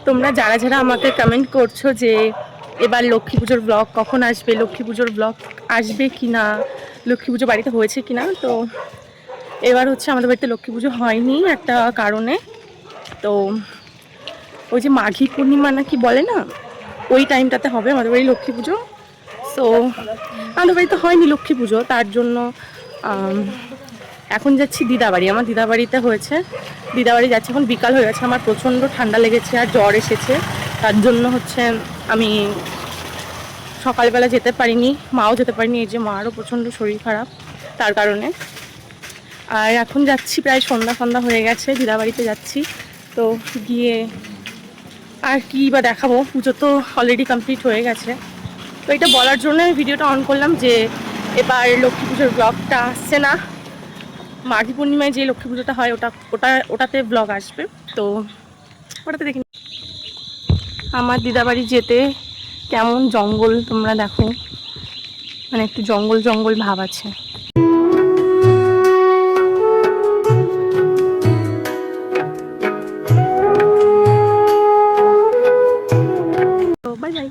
তোমরা যারা যারা আমাকে কমেন্ট করছো যে এবার লক্ষ্মী পুজোর ব্লগ কখন আসবে, লক্ষ্মী পুজোর ব্লগ আসবে কি না, লক্ষ্মী পুজো বাড়িতে হয়েছে কি না, তো এবার হচ্ছে আমাদের বাড়িতে লক্ষ্মী পুজো হয়নি একটা কারণে। তো ওই যে মাঘী পূর্ণিমা না কি বলে না, ওই টাইমটাতে হবে আমাদের বাড়ি লক্ষ্মী পুজো। সো আমাদের বাড়িতে হয়নি লক্ষ্মী পুজো, তার জন্য এখন যাচ্ছি দিদাবাড়ি। আমার দিদাবাড়িতে হয়েছে, দিদাবাড়ি যাচ্ছি। এখন বিকাল হয়ে গেছে, আমার প্রচণ্ড ঠান্ডা লেগেছে আর জ্বর এসেছে, তার জন্য হচ্ছে আমি সকালবেলা যেতে পারিনি, মাও যেতে পারিনি। এই যে মারও প্রচণ্ড শরীর খারাপ, তার কারণে। আর এখন যাচ্ছি, প্রায় সন্ধ্যা সন্ধ্যা হয়ে গেছে, দিদাবাড়িতে যাচ্ছি। তো গিয়ে আর কি বা দেখাবো, পুজো তো অলরেডি কমপ্লিট হয়ে গেছে। তো এটা বলার জন্য আমি ভিডিওটা অন করলাম যে এবার লক্ষ্মী পুজোর ব্লগটা আসছে না, মাঘী পূর্ণিমায় যে লক্ষ্মী পুজোটা হয় ওটাতে ব্লগ আসবে। তো ওটাতে দেখি। আমার দিদাবাড়ি যেতে কেমন জঙ্গল তোমরা দেখো, মানে একটু জঙ্গল জঙ্গল ভাব আছে। তো বাই বাই।